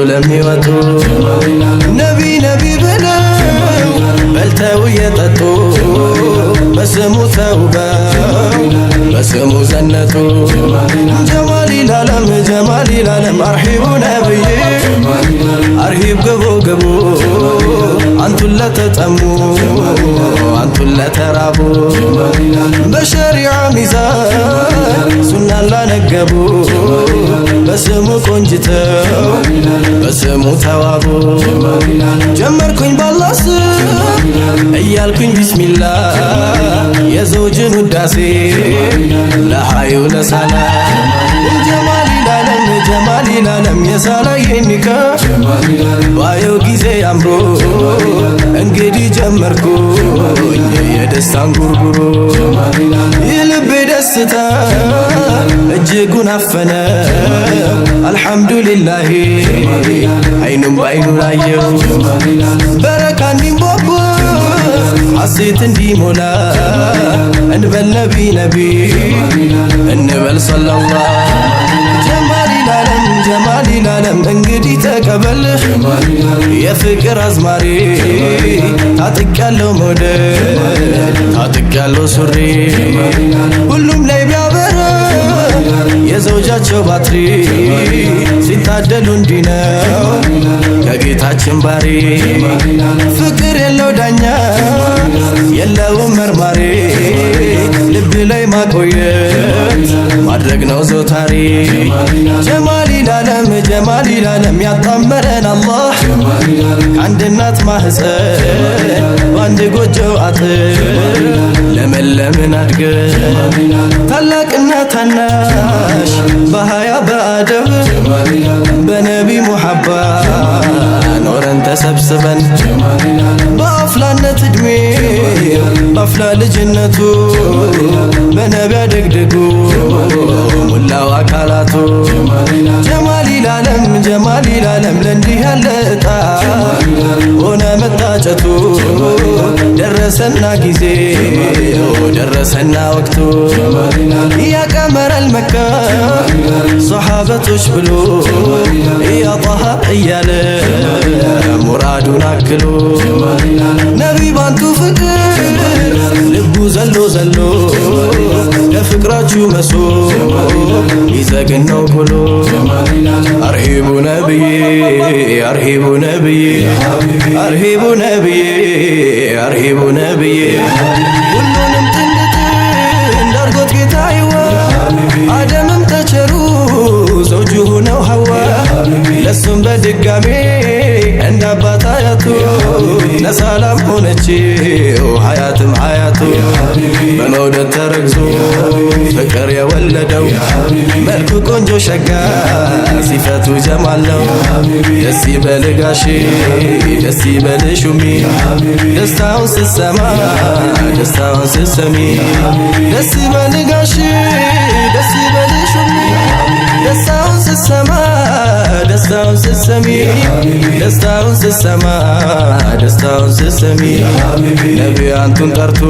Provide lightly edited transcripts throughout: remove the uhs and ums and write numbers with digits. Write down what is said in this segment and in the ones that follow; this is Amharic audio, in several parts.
ለሚወጡ ነቢ ነቢ ብለው በልተው የጠጡ በስሙ ተውበው በስሙ ዘነጡ ጀማሊል ዓለም አርሂቡ ነብዬ አርሂብ ግቡ ግቡ አንቱን ለተጠሙ አንቱን ለተራቡ በሸሪዓ ሚዛን ሱናን ላነገቡ በስሙ ቆንጅተው በስሙ ተዋቡ ጀመርኩኝ ባላህ ስም እያልኩኝ ቢስሚላህ የዘውጅን ውዳሴ ለሃዩ ለሳላ ጀማሊል ዓለም የሳላየኒካ ባየው ጊዜ አምሮ እንግዲህ ጀመርኩኝ የደስታን ጉርጉሮ የልቤ ደስታ እጅጉን አፈነ አልሐምዱሊላህ አይኑም ባይኑ ላየው በረካ እንዲንቦቦ ሐሴት እንዲሞላ እንበል ነቢ ነቢ እንበል ሰለላህ ጀማሊል ዓለም እንግዲህ ተቀበል የፍቅር አዝማሪ ታጥቄያለሁ መውደድ ታጥቄያለሁ ሱሪ ሁሉም ላይ ቢያበራ የዘውጃቸው ባትሪ ሲታደሉ እንዲህ ነው ከጌታችን ባሪ ፍቅር የለው ዳኛ የለውም መርማሪ ልብ ላይ ማቆየት ማድረግ ነው ዘውታሪ ጀማሊል ዓለም ያጣመረን አላህ ከአንድ እናት ማህፀን በአንድ ጎጆ አጥር ለመለምን አድገን ታላቅና ታናሽ በሃያ በአደብ በነቢ ሙሐባ ኖረን ተሰብስበን በአፍላነት እድሜ በአፍላ ልጅነቱ በነቢ አደግድጉ ሙላው አካላቱ ጀማሊል ዓለም ለእንዲህ ያለ እጣ ሆነ መታጨቱ ደረሰና ጊዜ ደረሰና ወቅቱ ያቀመረል መካ ሶሐበቶች ብሎ ያጣሃ እያለ ሙራዱን አክሎ ነቢ ባንቱ ፍቅር ልቡ ዘሎ ዘሎ ለፍቅራችሁ መሶ ይዘግን ነው ብሎ አርሂቡ ነብዬ አርሂቡ ነብዬ አርሂቡ ነብዬ አርሂቡ ነብዬ ሁሉንም ጥንድ እንዳርጎት ጌታዬዋ አደምም ተቸሩ ዘውጁ ሆነው ሐዋ ለሱም በድጋሜ እንደ አባት አያቱ ለሰላም ሆነችው ሐያትም ሐያቱ በመውደድ ተረግዞ ፍቅር የወለደው መልኩ ቆንጆ ሸጋ ሲፈቱ ጀማል ነው ደስ ይበል ጋሼ ደስ ይበል ሹሚ ደስታውን ስትሰማ ደስታውን ስትሰሚ ደስ ይበል ጋሼ ደስ ይበል ሹሚ ደስታውን ስትሰማ ደስታውን ስትሰሚ ደስታውን ስትሰማ ደስታውን ስትሰሚ ነቢ አንቱን ጠርቶ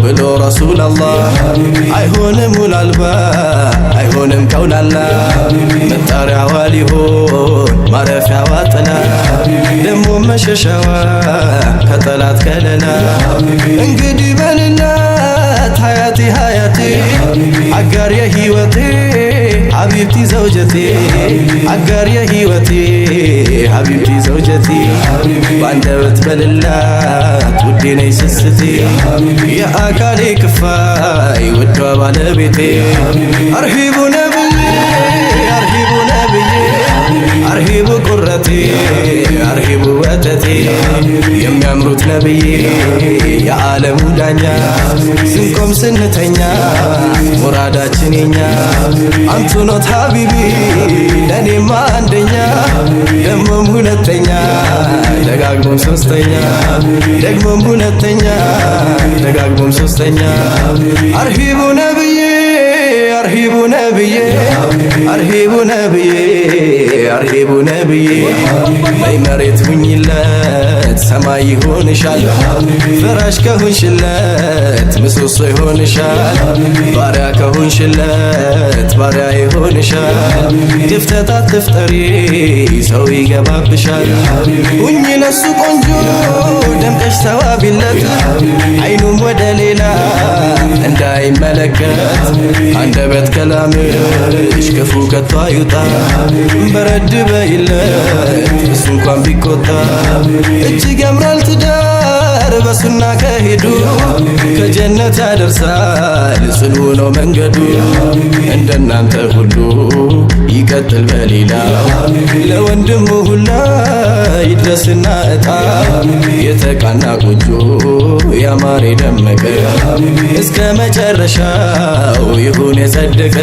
ብሎ ረሱል አላህ አይሆንም ውላልባ አይሆንም ከውላላ መጣሪያዋ ሊሆን ማረፊያዋ ጥላ ደሞ መሸሻዋ ከጠላት ከለላ እንግዲህ በልላት ሐያቴ ሐያቴ አጋር የህይወቴ ሐቢብቲ ዘውጀቴ አጋር የህይወቴ ሐቢብቲ ዘውጀቴ ባንደበት በልላት ውዴ ነይ ስስቴ የአካሌ ክፋይ ውዷ ባለቤቴ አርሂቡ ነብዬ አርሂቡ ነብዬ አርሂቡ ቁረቴ አርሂቡ ወተቴ የሚያምሩት ነብዬ የዓለሙ ዳኛ ስንቆም ስንተኛ ሙራዳችን የኛ አንቱ ኖት ሐቢቢ ለኔማ አንደኛ ደግሞም ሁለተኛ ደጋግሞም ሶስተኛ ደግሞም ሁለተኛ ደጋግሞም ሶስተኛ አርሂቡ ነብዬ አርሂቡ ነብዬ አርሂቡ ነብዬ አርሂቡ ነብዬ ላይ መሬት ሁኝለት ሰማይ ይሆንሻል። ፍራሽ ከሆንሽለት ምሰሶ ይሆንሻል። ባሪያ ከሆንሽለት ባሪያ ይሆንሻል። ክፍተት አትፍጠሪ ሰው ይገባብሻል። ሁኚ ለሱ ቆንጆ ደምቀሽ ተዋቢለት አይኑም ወደ ሌላ እንዳይመለከት አንደበት ከላምሽ ክፉ ከቶ አይውጣ። በረድ በይለት እሱ እንኳን ቢቆጣ እጅግ ያምራል ትዳር በሱና ከሄዱ ከጀነት ያደርሳል ጽኑ ነው መንገዱ። እንደናንተ ሁሉ ይቀጥል በሌላ ለወንድሙ ሁላ ይድረስና እጣ የተቃና ጎጆ ያማረ ደመቀ እስከ መጨረሻው ይሁን የጸደቀ።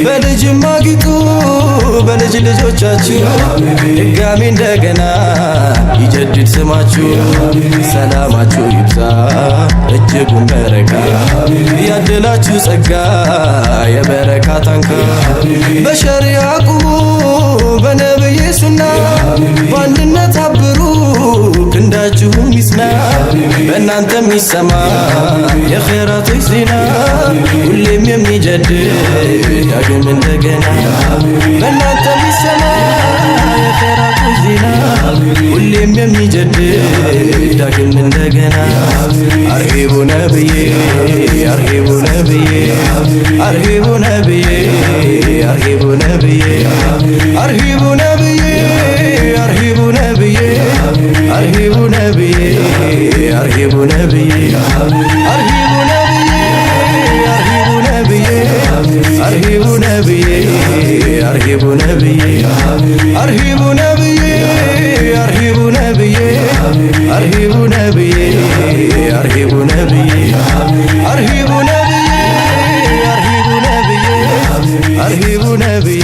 በልጅም አጊጡ በልጅ ልጆቻችሁ ድጋሚ እንደገና ይጀድድ ስማችሁ። ሰላማችሁ ይብዛ እጅጉን በረካ ያድላችሁ ጸጋ የበረካ ታንካ። በሸሪዓ ቁሙ በነብይ ሱና በአንድነት አብሩ ክንዳችሁም ይጽና። በእናንተም ይሰማ የኸይራቶች ዜና ሁሌም የሚጀድድ ዳግም እንደገና። በእናንተም ይሰማ የኸይራቶች ዜና ሁሌም የሚጀድድ ዳግም እንደገና። አርሂቡ ነብዬ አርሂቡ ነብዬ አርሂቡ ነብዬ አርሂቡ ነብዬ አርሂቡ ነብዬ አርሂቡ ነብዬ አርሂቡ ነብዬ አርሂቡ ነብዬ አርሂቡ ነብዬ አርሂቡ ነብዬ አርሂቡ ነብዬ አርሂቡ ነብዬ አርሂቡ ነብዬ አርሂቡ ነብዬ አርሂቡ ነብዬ አርሂቡ ነብዬ አርሂቡ ነብዬ አርሂቡ ነብዬ አርሂቡ ነብዬ